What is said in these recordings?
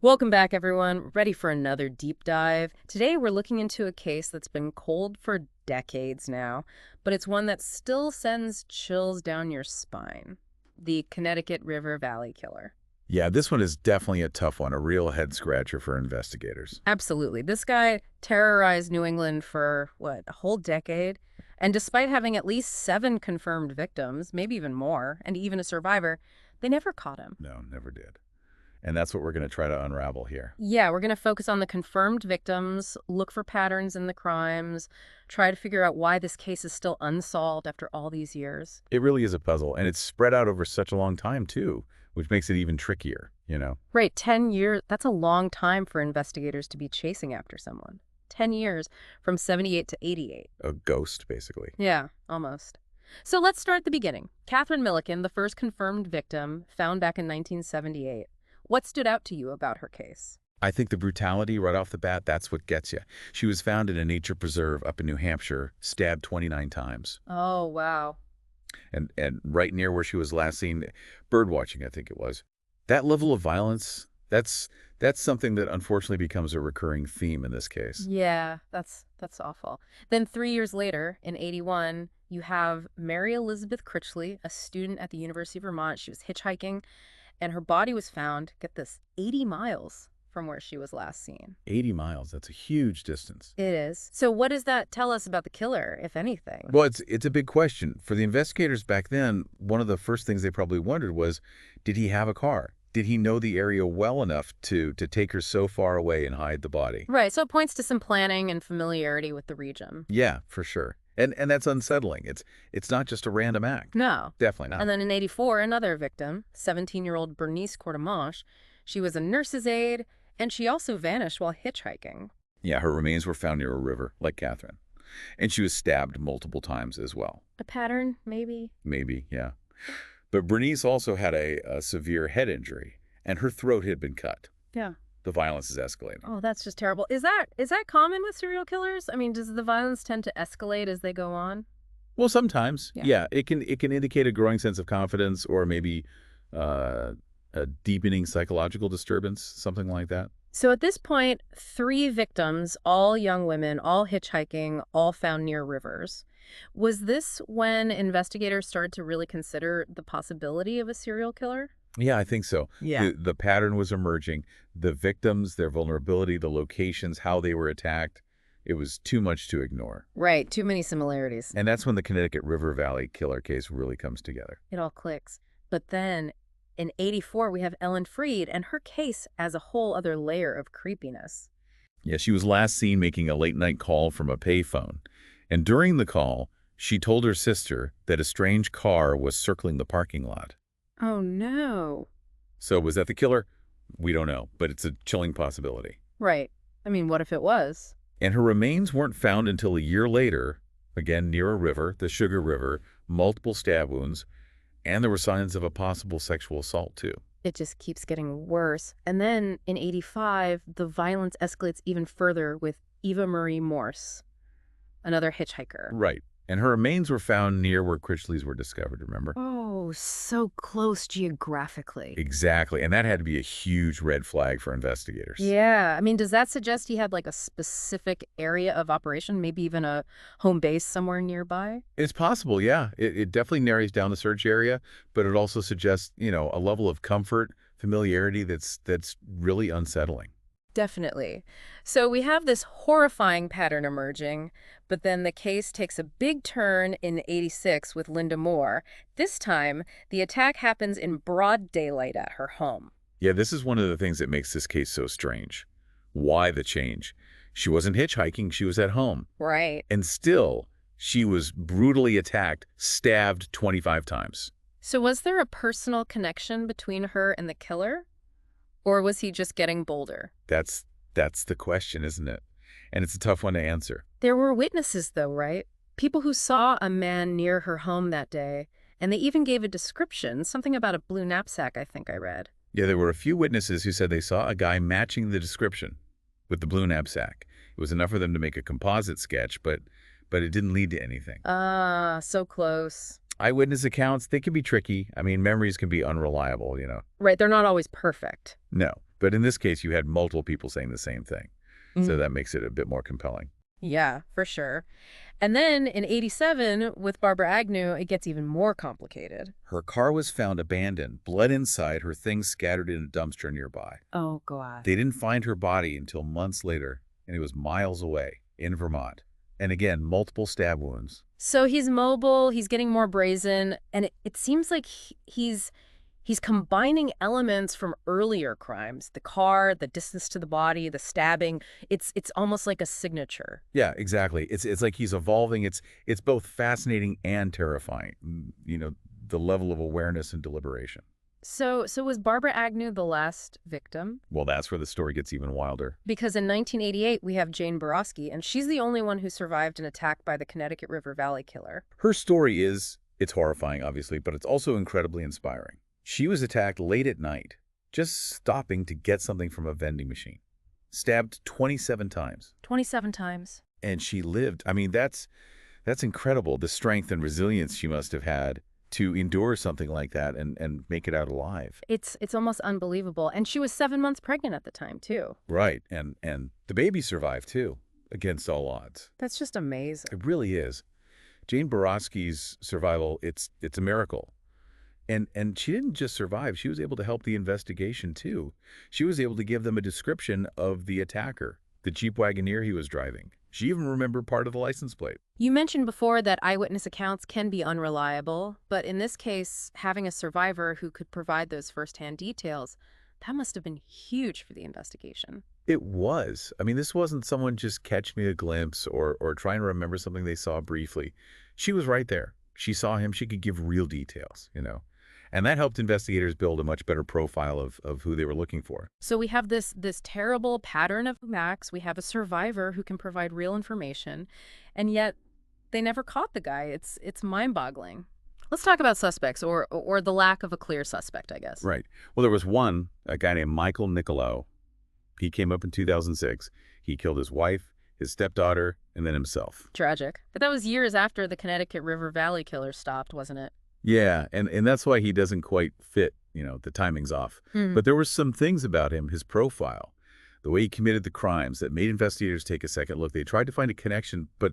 Welcome back, everyone. Ready for another deep dive? Today, we're looking into a case that's been cold for decades now, but it's one that still sends chills down your spine. The Connecticut River Valley Killer. Yeah, this one is definitely a tough one, a real head-scratcher for investigators. Absolutely. This guy terrorized New England for, what, a whole decade? And despite having at least 7 confirmed victims, maybe even more, and even a survivor, they never caught him. No, never did. And that's what we're going to try to unravel here. Yeah, we're going to focus on the confirmed victims, look for patterns in the crimes, try to figure out why this case is still unsolved after all these years. It really is a puzzle, and it's spread out over such a long time, too, which makes it even trickier. Right, 10 years, that's a long time for investigators to be chasing after someone. 10 years from 78 to 88. A ghost, basically. Yeah, almost. So let's start at the beginning. Catherine Milliken, the first confirmed victim, found back in 1978. What stood out to you about her case? I think the brutality right off the bat, that's what gets you. She was found in a nature preserve up in New Hampshire, stabbed 29 times. Oh, wow. And right near where she was last seen, bird watching, I think it was. That level of violence, that's something that unfortunately becomes a recurring theme in this case. Yeah, that's awful. Then 3 years later, in 81, you have Mary Elizabeth Critchley, a student at the University of Vermont. She was hitchhiking, and her body was found, get this, 80 miles from where she was last seen. 80 miles, that's a huge distance. It is. So what does that tell us about the killer, if anything? Well, it's a big question. For the investigators back then, one of the first things they probably wondered was, did he have a car? Did he know the area well enough to take her so far away and hide the body? Right, so it points to some planning and familiarity with the region. Yeah, for sure. And that's unsettling. It's not just a random act. No. Definitely not. And then in 84, another victim, 17-year-old Bernice Courtemanche. She was a nurse's aide, and she also vanished while hitchhiking. Yeah, her remains were found near a river, like Catherine. And she was stabbed multiple times as well. A pattern, maybe? Maybe, yeah. But Bernice also had a severe head injury, and her throat had been cut. Yeah. The violence is escalating. Oh, that's just terrible. Is that common with serial killers? I mean, does the violence tend to escalate as they go on? Well, sometimes, Yeah. yeah. It can indicate a growing sense of confidence or maybe a deepening psychological disturbance, something like that. So at this point, 3 victims, all young women, all hitchhiking, all found near rivers. Was this when investigators started to really consider the possibility of a serial killer? Yeah, I think so. Yeah. The pattern was emerging. The victims, their vulnerability, the locations, how they were attacked, it was too much to ignore. Right, too many similarities. And that's when the Connecticut River Valley Killer case really comes together. It all clicks. But then in 84, we have Ellen Freed, and her case adds a whole other layer of creepiness. Yeah, she was last seen making a late-night call from a payphone. And during the call, she told her sister that a strange car was circling the parking lot. Oh, no. So was that the killer? We don't know, but it's a chilling possibility. Right. I mean, what if it was? And her remains weren't found until a year later, again near a river, the Sugar River, multiple stab wounds, and there were signs of a possible sexual assault, too. It just keeps getting worse. And then in 85, the violence escalates even further with Eva Marie Morse, another hitchhiker. Right. And her remains were found near where Critchley's were discovered, remember? Oh, so close geographically. Exactly. And that had to be a huge red flag for investigators. Yeah. I mean, does that suggest he had like a specific area of operation, maybe even a home base somewhere nearby? It's possible, yeah. It definitely narrows down the search area, but it also suggests, a level of comfort, familiarity that's really unsettling. Definitely. So we have this horrifying pattern emerging, but then the case takes a big turn in 86 with Linda Moore. This time, the attack happens in broad daylight at her home. Yeah, this is one of the things that makes this case so strange. Why the change? She wasn't hitchhiking, she was at home. Right. And still, she was brutally attacked, stabbed 25 times. So was there a personal connection between her and the killer? Or was he just getting bolder? That's the question, isn't it? And it's a tough one to answer. There were witnesses, though, right? People who saw a man near her home that day, and they even gave a description, something about a blue knapsack, I think I read. Yeah, there were a few witnesses who said they saw a guy matching the description with the blue knapsack. It was enough for them to make a composite sketch, but it didn't lead to anything. Ah, so close. Eyewitness accounts, they can be tricky. I mean, memories can be unreliable, Right, they're not always perfect. No, But in this case, you had multiple people saying the same thing. So Mm. that makes it a bit more compelling. Yeah, for sure. And then in 87, with Barbara Agnew, it gets even more complicated. Her car was found abandoned, blood inside, her things scattered in a dumpster nearby. Oh, God. They didn't find her body until months later, and it was miles away in Vermont. And again, multiple stab wounds. So he's mobile, he's getting more brazen, and it seems like he's combining elements from earlier crimes. The car, the distance to the body, the stabbing. It's almost like a signature. Yeah, exactly. It's like he's evolving. It's both fascinating and terrifying. The level of awareness and deliberation. So was Barbara Agnew the last victim? Well, that's where the story gets even wilder. Because in 1988, we have Jane Borowski, and she's the only one who survived an attack by the Connecticut River Valley Killer. Her story it's horrifying, obviously, but it's also incredibly inspiring. She was attacked late at night, just stopping to get something from a vending machine. Stabbed 27 times. 27 times. And she lived. I mean, that's incredible, the strength and resilience she must have had to endure something like that and make it out alive. It's almost unbelievable. And she was 7 months pregnant at the time, too. Right, and the baby survived, too, against all odds. That's just amazing. It really is. Jane Borowski's survival, it's a miracle. And she didn't just survive, she was able to help the investigation, too. She was able to give them a description of the attacker, the Jeep Wagoneer he was driving. She even remembered part of the license plate. You mentioned before that eyewitness accounts can be unreliable, but in this case, having a survivor who could provide those firsthand details, that must have been huge for the investigation. It was. I mean, this wasn't someone just catch me a glimpse or trying to remember something they saw briefly. She was right there. She saw him. She could give real details. And that helped investigators build a much better profile of who they were looking for. So we have this terrible pattern of Max. We have a survivor who can provide real information, and yet they never caught the guy. It's mind-boggling. Let's talk about suspects or the lack of a clear suspect, I guess. Right. Well, there was a guy named Michael Niccolo. He came up in 2006. He killed his wife, his stepdaughter, and then himself. Tragic. But that was years after the Connecticut River Valley Killer stopped, wasn't it? Yeah, and that's why he doesn't quite fit, the timing's off. But there were some things about him, his profile, the way he committed the crimes that made investigators take a second look. They tried to find a connection, but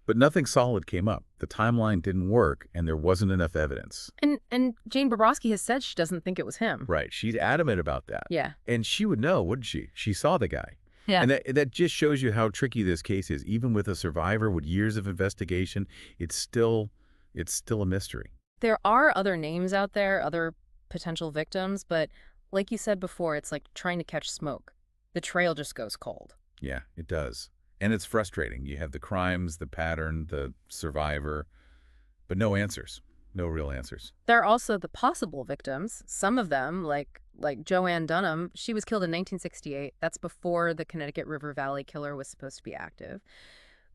nothing solid came up. The timeline didn't work, and there wasn't enough evidence. And Jane Borowski has said she doesn't think it was him. Right, she's adamant about that. Yeah. And she would know, wouldn't she? She saw the guy. Yeah. And that just shows you how tricky this case is. Even with a survivor with years of investigation, it's still a mystery. There are other names out there, other potential victims, but like you said before, it's like trying to catch smoke. The trail just goes cold. Yeah, it does. And it's frustrating. You have the crimes, the pattern, the survivor, but no answers. No real answers. There are also the possible victims. Some of them, like Joanne Dunham, she was killed in 1968. That's before the Connecticut River Valley Killer was supposed to be active.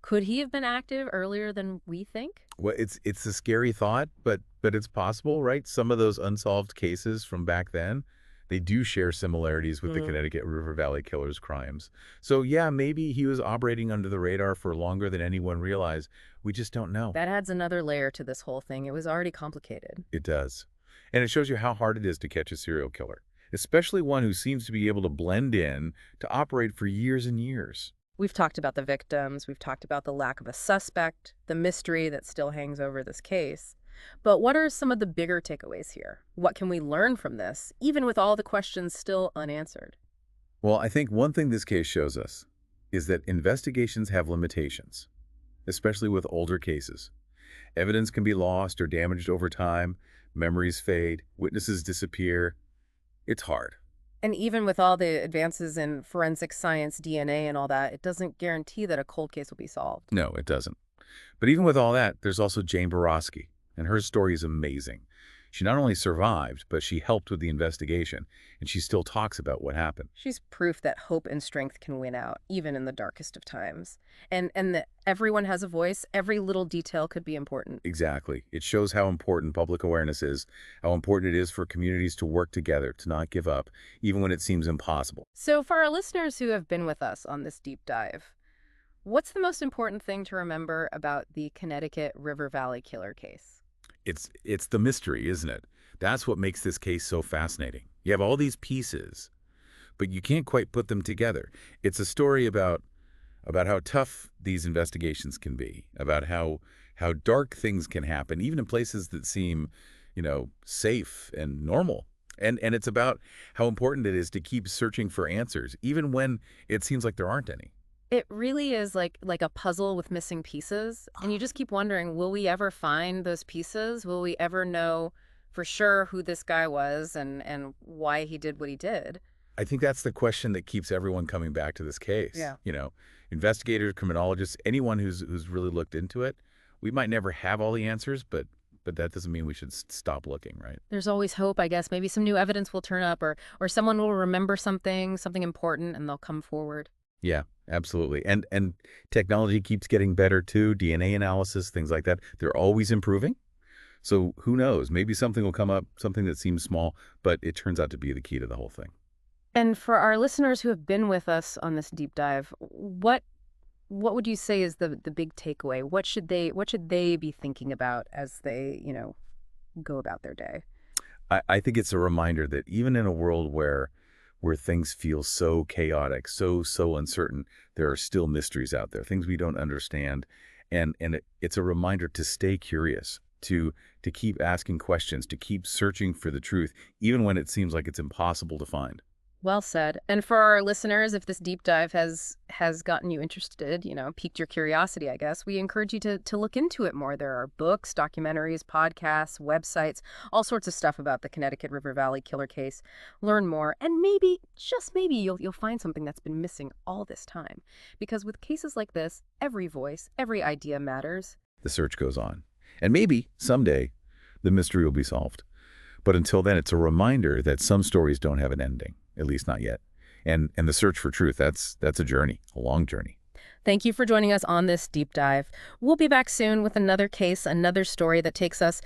Could he have been active earlier than we think? Well, it's a scary thought, but it's possible, right? Some of those unsolved cases from back then, they do share similarities with the Connecticut River Valley Killer's crimes. So yeah, maybe he was operating under the radar for longer than anyone realized. We just don't know. That adds another layer to this whole thing. It was already complicated. It does. And it shows you how hard it is to catch a serial killer, especially one who seems to be able to blend in, to operate for years and years. We've talked about the victims, we've talked about the lack of a suspect, the mystery that still hangs over this case. But what are some of the bigger takeaways here? What can we learn from this, even with all the questions still unanswered? Well, I think one thing this case shows us is that investigations have limitations, especially with older cases. Evidence can be lost or damaged over time, memories fade, witnesses disappear. It's hard. And even with all the advances in forensic science, DNA and all that, it doesn't guarantee that a cold case will be solved. No, it doesn't. But even with all that, there's also Jane Borowski, and her story is amazing. She not only survived, but she helped with the investigation, and she still talks about what happened. She's proof that hope and strength can win out, even in the darkest of times. And that everyone has a voice, every little detail could be important. Exactly. It shows how important public awareness is, how important it is for communities to work together, to not give up, even when it seems impossible. So for our listeners who have been with us on this deep dive, what's the most important thing to remember about the Connecticut River Valley Killer case? It's the mystery, isn't it? That's what makes this case so fascinating. You have all these pieces, but you can't quite put them together. It's a story about how tough these investigations can be, about how dark things can happen, even in places that seem, safe and normal. And it's about how important it is to keep searching for answers, even when it seems like there aren't any. It really is like a puzzle with missing pieces, and you just keep wondering, will we ever find those pieces? Will we ever know for sure who this guy was and why he did what he did? I think that's the question that keeps everyone coming back to this case. Yeah. Investigators, criminologists, anyone who's really looked into it, we might never have all the answers, but that doesn't mean we should stop looking, right? There's always hope, I guess. Maybe some new evidence will turn up, or someone will remember something important, and they'll come forward. Yeah, absolutely. And technology keeps getting better too, DNA analysis, things like that. They're always improving. So who knows? Maybe something will come up, something that seems small, but it turns out to be the key to the whole thing. And for our listeners who have been with us on this deep dive, what would you say is the big takeaway? What should they be thinking about as they, go about their day? I think it's a reminder that even in a world where things feel so chaotic, so uncertain, there are still mysteries out there, things we don't understand. And it's a reminder to stay curious, to keep asking questions, to keep searching for the truth, even when it seems like it's impossible to find. Well said. And for our listeners, if this deep dive has gotten you interested, piqued your curiosity, I guess, we encourage you to look into it more. There are books, documentaries, podcasts, websites, all sorts of stuff about the Connecticut River Valley Killer case. Learn more, and maybe, just maybe, you'll find something that's been missing all this time. Because with cases like this, every voice, every idea matters. The search goes on. And maybe someday the mystery will be solved. But until then, it's a reminder that some stories don't have an ending, at least not yet. And the search for truth, that's a journey, a long journey. Thank you for joining us on this deep dive. We'll be back soon with another case, another story that takes us,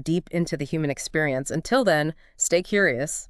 deep into the human experience. Until then, stay curious.